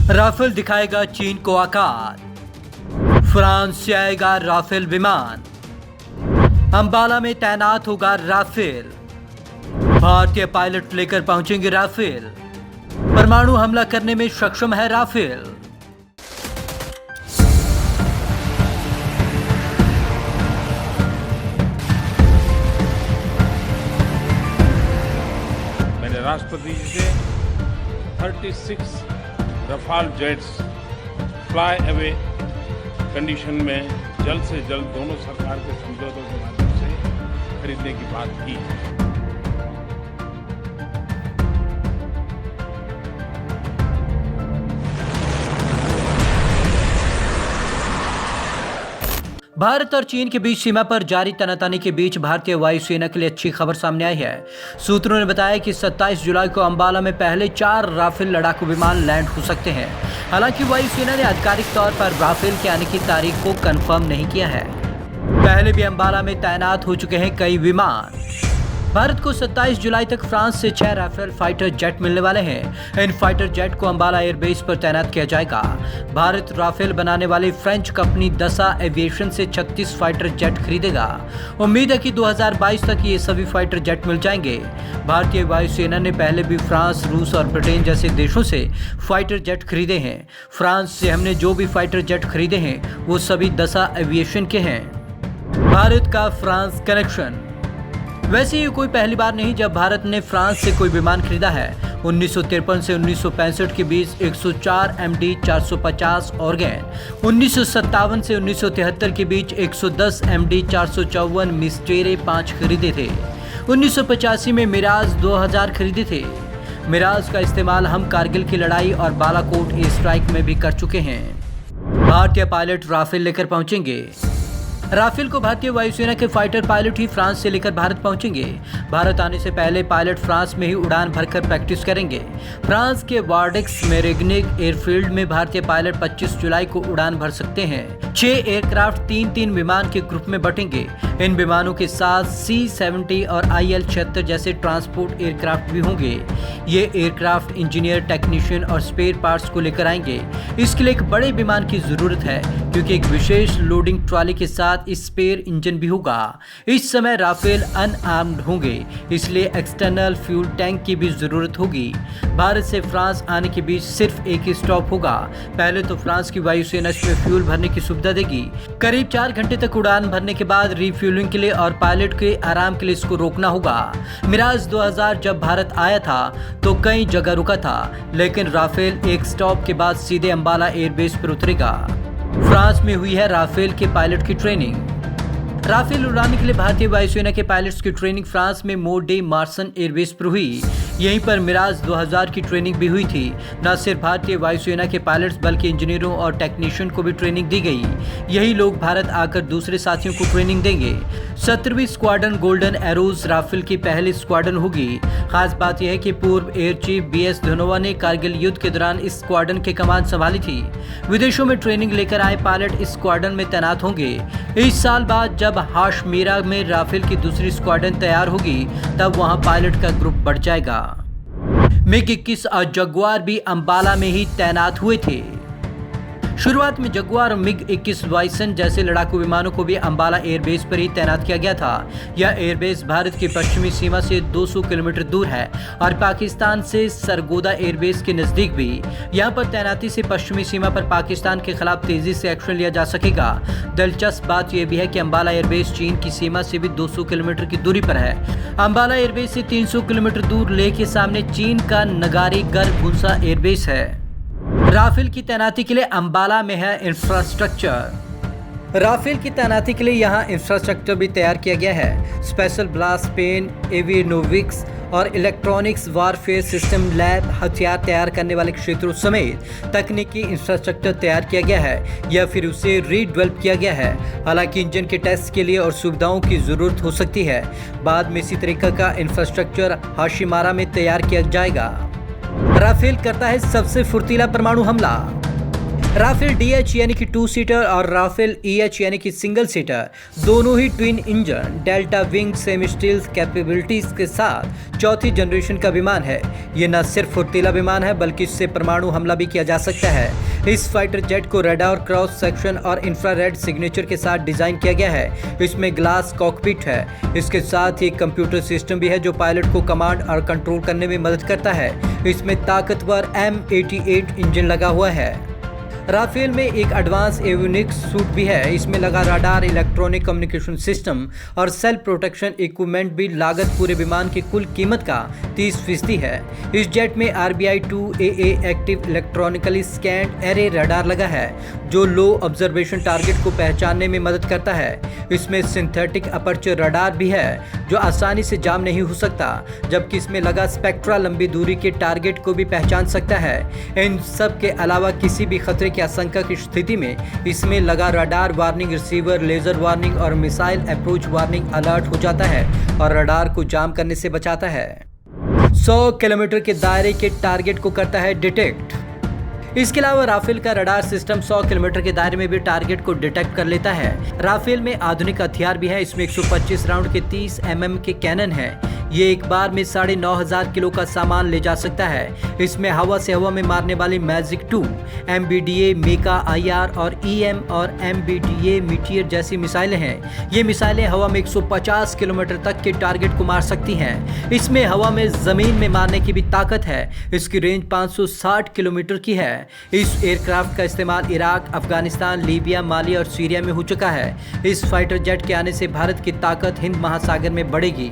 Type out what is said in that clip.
Rafale दिखाएगा चीन को आकार। फ्रांस से आएगा राफेल विमान। अंबाला में तैनात होगा राफेल। भारतीय पायलट लेकर पहुंचेंगे राफेल। परमाणु हमला करने में सक्षम है राफेल। मैंने राष्ट्रपति जी से 36 Rafale jets fly away condition में जल्द से जल्द दोनों सरकार के समझौतों के माध्यम से खरीदने की बात की है। भारत और चीन के बीच सीमा पर जारी तनातनी के बीच भारतीय वायुसेना के लिए अच्छी खबर सामने आई है। सूत्रों ने बताया कि 27 जुलाई को अंबाला में पहले 4 राफेल लड़ाकू विमान लैंड हो सकते हैं। हालांकि वायुसेना ने आधिकारिक तौर पर राफेल के आने की तारीख को कंफर्म नहीं किया है। पहले भी अंबाला में तैनात हो चुके हैं कई विमान। भारत को 27 जुलाई तक फ्रांस से 6 राफेल फाइटर जेट मिलने वाले हैं। इन फाइटर जेट को अंबाला एयरबेस पर तैनात किया जाएगा। भारत राफेल बनाने वाली फ्रेंच कंपनी दसा एविएशन से 36 फाइटर जेट खरीदेगा। उम्मीद है कि 2022 तक ये सभी फाइटर जेट मिल जाएंगे। भारतीय वायुसेना ने पहले भी फ्रांस, रूस और ब्रिटेन जैसे देशों से फाइटर जेट खरीदे हैं। फ्रांस से हमने जो भी फाइटर जेट खरीदे हैं वो सभी दसा एविएशन के हैं। भारत का फ्रांस कनेक्शन। वैसे ये कोई पहली बार नहीं जब भारत ने फ्रांस से कोई विमान खरीदा है। 1953 से 1965 के बीच 104 MD 450 ऑर्गेन, 1957 से 1973 के बीच 110 MD 454 मिस्टेरे 5 खरीदे थे। 1985 में मिराज 2000 खरीदे थे। मिराज का इस्तेमाल हम कारगिल की लड़ाई और बालाकोट एयर स्ट्राइक में भी कर चुके हैं। भारतीय पायलट राफेल लेकर पहुंचेंगे। राफेल को भारतीय वायुसेना के फाइटर पायलट ही फ्रांस से लेकर भारत पहुंचेंगे। भारत आने से पहले पायलट फ्रांस में ही उड़ान भरकर प्रैक्टिस करेंगे। फ्रांस के वार्डेक्स मेरेग्नेक एयरफील्ड में भारतीय पायलट 25 जुलाई को उड़ान भर सकते हैं। 6 एयरक्राफ्ट 3-3 विमान के ग्रुप में बटेंगे। इन विमानों के साथ C-70 और IL-76 जैसे ट्रांसपोर्ट एयरक्राफ्ट भी होंगे। ये एयरक्राफ्ट इंजीनियर, टेक्नीशियन और स्पेयर पार्ट्स को लेकर आएंगे। इसके लिए एक बड़े विमान की जरूरत है क्योंकि एक विशेष लोडिंग ट्रॉली के साथ स्पेयर इंजन भी होगा। इस समय राफेल अनआर्म्ड होंगे, इसलिए एक्सटर्नल फ्यूल टैंक की भी जरूरत होगी। भारत से फ्रांस आने के बीच सिर्फ एक ही स्टॉप होगा। पहले तो फ्रांस की वायुसेना इसमें फ्यूल भरने की सुविधा देगी। करीब 4 घंटे तक उड़ान भरने के बाद रिफ्यूलिंग के लिए और पायलट के आराम के लिए इसको रोकना होगा। मिराज 2000 जब भारत आया था तो कई जगह रुका था, लेकिन राफेल एक स्टॉप के बाद सीधे अंबाला एयरबेस पर उतरेगा। फ्रांस में हुई है राफेल के पायलट की ट्रेनिंग। राफेल उड़ाने के लिए भारतीय वायुसेना के पायलट्स की ट्रेनिंग फ्रांस में मोर डे मार्सन एयरबेस पर हुई। यहीं पर मिराज 2000 की ट्रेनिंग भी हुई थी। न सिर्फ भारतीय वायुसेना के पायलट्स बल्कि इंजीनियरों और टेक्नीशियन को भी ट्रेनिंग दी गई। यही लोग भारत आकर दूसरे साथियों को ट्रेनिंग देंगे। 17वीं स्क्वाड्रन गोल्डन एरोज राफेल की पहली स्क्वाड्रन होगी। खास बात यह है कि पूर्व एयर चीफ BS धनोआ ने कारगिल युद्ध के दौरान इस स्क्वाड्रन की कमान संभाली थी। विदेशों में ट्रेनिंग लेकर आए पायलट इस स्क्वाड्रन में तैनात होंगे। इस साल बाद जब हाशमीरा में राफेल की दूसरी स्क्वाड्रन तैयार होगी तब वहां पायलट का ग्रुप बढ़ जाएगा। MiG-21 और जगुआर भी अंबाला में ही तैनात हुए थे। शुरुआत में जगुआर और MiG-21 बाइसन जैसे लड़ाकू विमानों को भी अंबाला एयरबेस पर ही तैनात किया गया था। यह एयरबेस भारत की पश्चिमी सीमा से 200 किलोमीटर दूर है और पाकिस्तान से सरगोदा एयरबेस के नजदीक भी। यहां पर तैनाती से पश्चिमी सीमा पर पाकिस्तान के खिलाफ तेजी से एक्शन लिया जा सकेगा। दिलचस्प बात यह भी है कि अंबाला एयरबेस चीन की सीमा से भी 200 किलोमीटर की दूरी पर है। अंबाला एयरबेस से 300 किलोमीटर दूर लेह के सामने चीन का नगारी गरगुंसा एयरबेस है। राफेल की तैनाती के लिए अंबाला में है इंफ्रास्ट्रक्चर। राफेल की तैनाती के लिए यहाँ इंफ्रास्ट्रक्चर भी तैयार किया गया है। स्पेशल ब्लास्ट पेन, एवियोनिक्स और इलेक्ट्रॉनिक्स वारफेयर सिस्टम लैब, हथियार तैयार करने वाले क्षेत्रों समेत तकनीकी इंफ्रास्ट्रक्चर तैयार किया गया है या फिर उसे रीडेवलप किया गया है। हालांकि इंजन के टेस्ट के लिए और सुविधाओं की जरूरत हो सकती है। बाद में इसी तरीके का इंफ्रास्ट्रक्चर हाशिमारा में तैयार किया जाएगा। राफेल करता है सबसे फुर्तीला परमाणु हमला। राफेल DH यानी कि 2 सीटर और राफेल EH यानी कि सिंगल सीटर दोनों ही twin engine delta wing semi stealth capabilities के साथ चौथी जनरेशन का विमान है। ये न सिर्फ फुर्तीला विमान है बल्कि इससे परमाणु हमला भी किया जा सकता है। इस फाइटर जेट को रडार क्रॉस सेक्शन और इंफ्रारेड सिग्नेचर के साथ डिजाइन किया गया है। इसमें ग्लास कॉकपिट है। इसके साथ ही कंप्यूटर सिस्टम भी है जो पायलट को कमांड और कंट्रोल करने में मदद करता है। इसमें ताकतवर M88 इंजन लगा हुआ है। राफेल में एक एडवांस एवियोनिक्स सूट भी है। इसमें लगा रडार, इलेक्ट्रॉनिक कम्युनिकेशन सिस्टम और सेल्फ प्रोटेक्शन इक्विपमेंट भी लागत पूरे विमान की कुल कीमत का 30% है। इस जेट में RBI-2AA active electronically scanned array radar लगा है जो लो ऑब्जर्वेशन टारगेट को पहचानने में मदद करता है। इसमें सिंथेटिक अपर्चर रडार भी है जो आसानी से जाम नहीं हो सकता, जबकि इसमें लगा स्पेक्ट्रा लंबी दूरी के टारगेट को भी पहचान सकता है। इन सब के अलावा किसी भी खतरे की आशंका की स्थिति में इसमें लगा radar warning receiver, laser warning और मिसाइल अप्रोच वार्निंग अलर्ट हो जाता है और रडार को जाम करने से बचाता है। 100 किलोमीटर के दायरे के टारगेट को करता है डिटेक्ट। इसके अलावा राफेल का रडार सिस्टम 100 किलोमीटर के दायरे में भी टारगेट को डिटेक्ट कर लेता है। राफेल में आधुनिक हथियार भी है। इसमें 125 राउंड के 30 mm के कैनन है। ये एक बार में 9,500 किलो का सामान ले जा सकता है। इसमें हवा से हवा में मारने वाली मैजिक 2, MBDA, मेका IR और EM और MBDA मीटियर जैसी मिसाइलें हैं। ये मिसाइलें हवा में 150 किलोमीटर तक के टारगेट को मार सकती हैं। इसमें हवा में जमीन में मारने की भी ताकत है। इसकी रेंज 560 किलोमीटर की है। इस एयरक्राफ्ट का इस्तेमाल इराक, अफगानिस्तान, लीबिया, माली और सीरिया में हो चुका है। इस फाइटर जेट के आने से भारत की ताकत हिंद महासागर में बढ़ेगी।